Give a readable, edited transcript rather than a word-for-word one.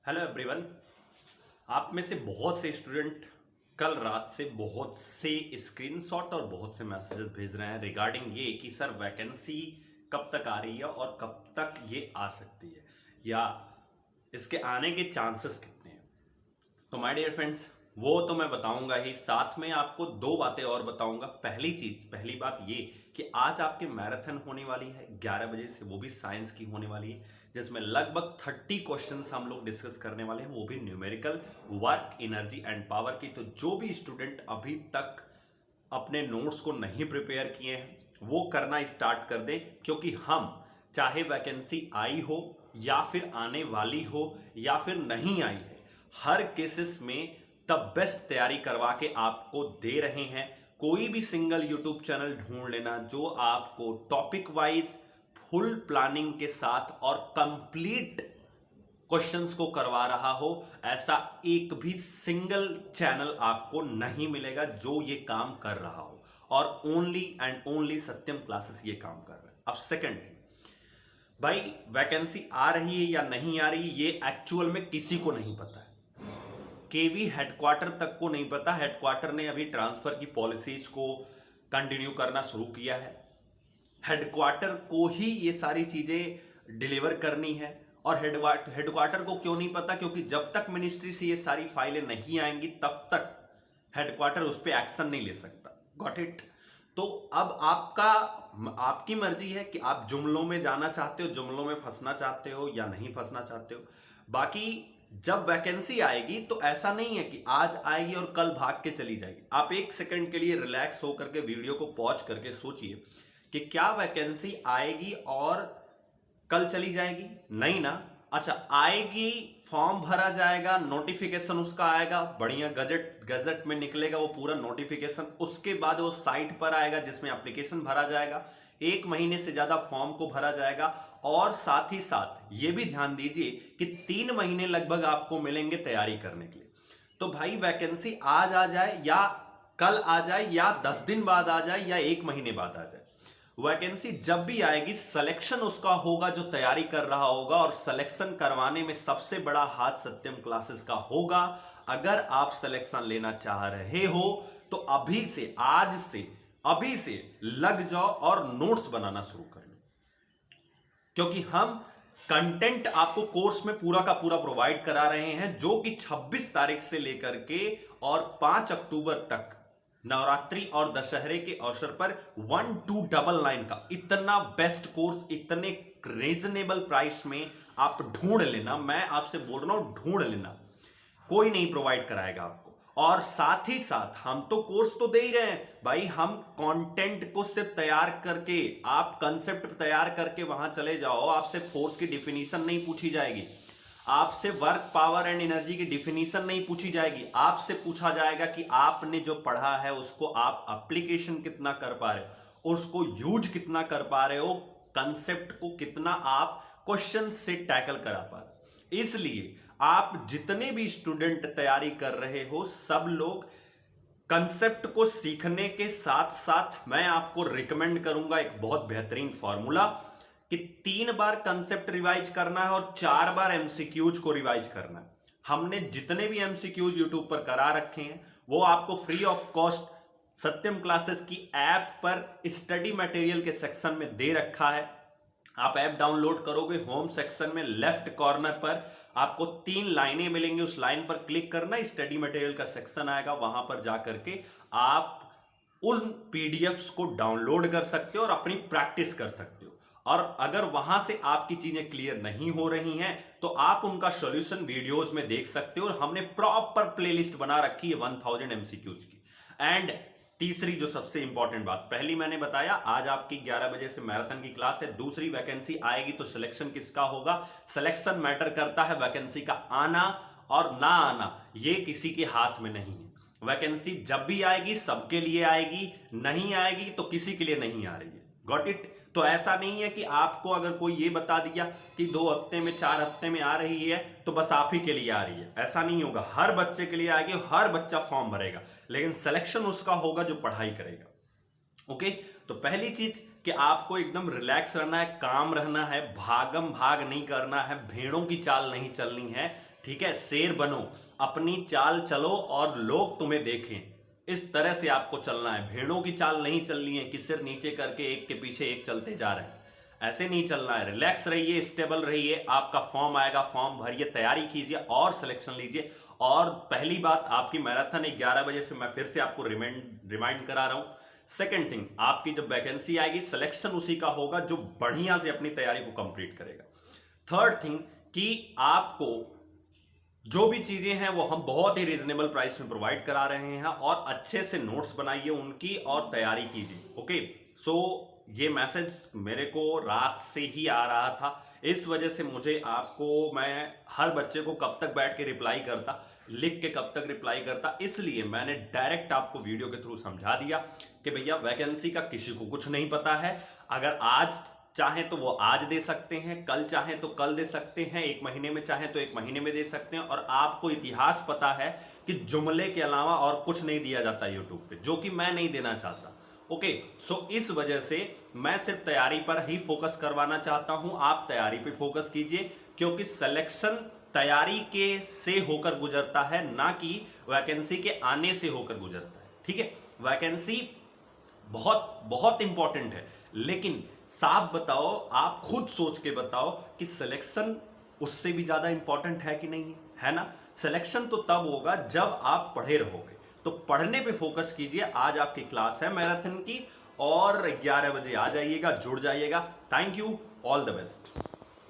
Hello everyone. आप में से बहुत से स्टूडेंट कल रात से बहुत से स्क्रीनशॉट और बहुत से मैसेजेस भेज रहे हैं रिगार्डिंग ये कि सर वैकेंसी कब तक आ रही है और कब तक ये आ सकती है या इसके आने के चांसेस कितने हैं। तो माय डियर फ्रेंड्स, वो तो मैं बताऊंगा ही, साथ में आपको दो बातें और बताऊंगा। पहली बात ये कि आज आपकी मैराथन होने वाली है 11 बजे से, वो भी साइंस की होने वाली है, जिसमें लगभग 30 क्वेश्चंस हम लोग डिस्कस करने वाले हैं, वो भी numerical, work, energy and power की। तो जो भी स्टूडेंट अभी तक अपने नोट्स को नहीं प्रिपेयर किए हैं वो करना स्टार्ट कर दें, क्योंकि हम चाहे वैकेंसी आई हो या फिर आने वाली हो या फिर नहीं आई है, हर केसेस में द बेस्ट तैयारी करवा के आपको दे रहे हैं। कोई भी सिंगल यूट्यूब चैनल ढूंढ लेना जो आपको टॉपिक वाइज फुल प्लानिंग के साथ और कंप्लीट क्वेश्चंस को करवा रहा हो, ऐसा एक भी सिंगल चैनल आपको नहीं मिलेगा जो ये काम कर रहा हो। और only and only Satyam classes ये काम कर रहा है। अब सेकंड थिंग, भाई वैकेंसी आ रही है या नहीं आ रही ये एक्चुअल में किसी को नहीं पता है। केवी हेडक्वार्टर तक को नहीं पता। हेडक्वार्टर ने अभी ट्रांसफर की पॉलिसीज को कंटिन्यू करना शुरू किया है। हेडक्वार्टर को ही ये सारी चीजें डिलीवर करनी है। और हेडक्वार्टर को क्यों नहीं पता? क्योंकि जब तक मिनिस्ट्री से ये सारी फाइलें नहीं आएंगी तब तक हेडक्वार्टर उस पर एक्शन नहीं ले सकता। Got it? तो अब आपकी मर्जी है कि आप जुमलों में जाना चाहते हो, जुमलों में फंसना चाहते हो या नहीं फंसना चाहते हो। बाकी जब वैकेंसी आएगी तो ऐसा नहीं है कि आज आएगी और कल भाग के चली जाएगी। आप एक सेकंड के लिए रिलैक्स होकर के वीडियो को पॉज करके सोचिए कि क्या वैकेंसी आएगी और कल चली जाएगी? नहीं ना। अच्छा, आएगी, फॉर्म भरा जाएगा, नोटिफिकेशन उसका आएगा, बढ़िया गजट में निकलेगा वो पूरा नोटिफिकेशन, उसके बाद वो साइट पर आएगा जिसमें एप्लीकेशन भरा जाएगा, 1 महीने से ज्यादा फॉर्म को भरा जाएगा। और साथ ही साथ ये भी ध्यान दीजिए कि 3 महीने लगभग आपको मिलेंगे तैयारी करने के लिए। तो भाई वैकेंसी आज आ जाए या कल आ जाए या 10 दिन बाद आ जाए या 1 महीने बाद आ जाए, वैकेंसी जब भी आएगी सिलेक्शन उसका होगा जो तैयारी कर रहा होगा। और सिलेक्शन करवाने में सबसे बड़ा हाथ सत्यम क्लासेस का होगा। अगर आप सिलेक्शन लेना चाह रहे हो तो अभी से, आज से, अभी से लग जाओ और नोट्स बनाना शुरू कर लो, क्योंकि हम कंटेंट आपको कोर्स में पूरा का पूरा प्रोवाइड करा रहे हैं, जो कि 26 तारीख से लेकर के और 5 अक्टूबर तक नवरात्रि और दशहरे के अवसर पर 1299 का इतना बेस्ट कोर्स, इतने रीजनेबल प्राइस में आप ढूंढ लेना। मैं आपसे बोल रहा हूं, ढूंढ लेना, कोई नहीं प्रोवाइड कराएगा आपको। और साथ ही साथ हम तो कोर्स तो दे ही रहे हैं भाई, हम कंटेंट को सिर्फ तैयार करके, आप कंसेप्ट तैयार करके वहां चले जाओ, आपसे फोर्स की डिफिनीशन नहीं पूछी जाएगी, आपसे वर्क, पावर एंड एनर्जी की डिफिनीशन नहीं पूछी जाएगी। आपसे पूछा जाएगा कि आपने जो पढ़ा है उसको आप एप्लीकेशन कितना कर पा रहे हो, उसको यूज कितना कर पा रहे हो, कंसेप्ट को कितना आप क्वेश्चन से टैकल करा पा रहे हो। इसलिए आप जितने भी स्टूडेंट तैयारी कर रहे हो, सब लोग कंसेप्ट को सीखने के साथ साथ मैं आपको रिकमेंड करूंगा एक बहुत बेहतरीन फॉर्मूला कि 3 बार कंसेप्ट रिवाइज करना है और 4 बार एमसीक्यूज को रिवाइज करना है। हमने जितने भी एमसीक्यूज यूट्यूब पर करा रखे हैं वो आपको free of cost Satyam classes की ऐप पर स्टडी मटेरियल के सेक्शन में दे रखा है। आप ऐप डाउनलोड करोगे, होम सेक्शन में लेफ्ट कॉर्नर पर आपको 3 लाइनें मिलेंगी, उस लाइन पर क्लिक करना, स्टडी मटेरियल का सेक्शन आएगा, वहां पर जाकर के आप उन पीडीएफ्स को डाउनलोड कर सकते हो और अपनी प्रैक्टिस कर सकते हो। और अगर वहां से आपकी चीजें क्लियर नहीं हो रही हैं तो आप उनका सॉल्यूशन वीडियोस में देख सकते हो। और हमने प्रॉपर प्लेलिस्ट बना रखी है 1000 एमसीक्यूज की। एंड तीसरी जो सबसे इंपॉर्टेंट बात, पहली मैंने बताया आज आपकी 11 बजे से मैराथन की क्लास है। दूसरी, वैकेंसी आएगी तो सिलेक्शन किसका होगा? सिलेक्शन मैटर करता है, वैकेंसी का आना और ना आना ये किसी के हाथ में नहीं है। वैकेंसी जब भी आएगी सबके लिए आएगी, नहीं आएगी तो किसी के लिए नहीं आ रही है। Got it? तो ऐसा नहीं है कि आपको अगर कोई ये बता दिया कि 2 हफ्ते में, 4 हफ्ते में आ रही है तो बस आप ही के लिए आ रही है, ऐसा नहीं होगा। हर बच्चे के लिए आएगी, हर बच्चा फॉर्म भरेगा, लेकिन सिलेक्शन उसका होगा जो पढ़ाई करेगा। ओके? तो पहली चीज कि आपको एकदम रिलैक्स रहना है, काम रहना है, भागम भाग नहीं करना है, भेड़ों की चाल नहीं चलनी है, ठीक है, शेर बनो, अपनी चाल चलो और लोग तुम्हें देखें। इस तरह से आपको चलना है। भेड़ों की चाल नहीं चलनी है कि सिर नीचे करके एक के पीछे एक चलते जा रहे हैं, ऐसे नहीं चलना है। रिलैक्स रहिए, स्टेबल रहिए, आपका फॉर्म आएगा, फॉर्म भरिए, तैयारी कीजिए और सिलेक्शन लीजिए। और पहली बात, आपकी मैराथन 11 बजे से मैं फिर से आपको रिमाइंड करा रहा हूं। सेकेंड थिंग, आपकी जब वैकेंसी आएगी सिलेक्शन उसी का होगा जो बढ़िया से अपनी तैयारी को कंप्लीट करेगा। थर्ड थिंग कि आपको जो भी चीजें हैं वो हम बहुत ही रीजनेबल प्राइस में प्रोवाइड करा रहे हैं, और अच्छे से नोट्स बनाइए उनकी और तैयारी कीजिए। ओके, सो ये मैसेज मेरे को रात से ही आ रहा था, इस वजह से मुझे आपको, मैं हर बच्चे को कब तक बैठ के रिप्लाई करता, लिख के कब तक रिप्लाई करता, इसलिए मैंने डायरेक्ट आपको वीडियो के थ्रू समझा दिया कि भैया वैकेंसी का किसी को कुछ नहीं पता है। अगर आज चाहे तो वो आज दे सकते हैं, कल चाहे तो कल दे सकते हैं, एक महीने में चाहे तो एक महीने में दे सकते हैं। और आपको इतिहास पता है कि जुमले के अलावा और कुछ नहीं दिया जाता यूट्यूब पे, जो कि मैं नहीं देना चाहता। ओके, सो इस वजह से मैं सिर्फ तैयारी पर ही फोकस करवाना चाहता हूं। आप तैयारी पे फोकस कीजिए, क्योंकि सिलेक्शन तैयारी के से होकर गुजरता है, ना कि वैकेंसी के आने से होकर गुजरता है। ठीक है, वैकेंसी बहुत बहुत इंपॉर्टेंट है, लेकिन साफ बताओ, आप खुद सोच के बताओ कि सिलेक्शन उससे भी ज्यादा इंपॉर्टेंट है कि नहीं है ना? सिलेक्शन तो तब होगा जब आप पढ़े रहोगे, तो पढ़ने पे फोकस कीजिए। आज आपकी क्लास है मैराथन की, और 11 बजे आ जाइएगा, जुड़ जाइएगा। Thank you, all the best.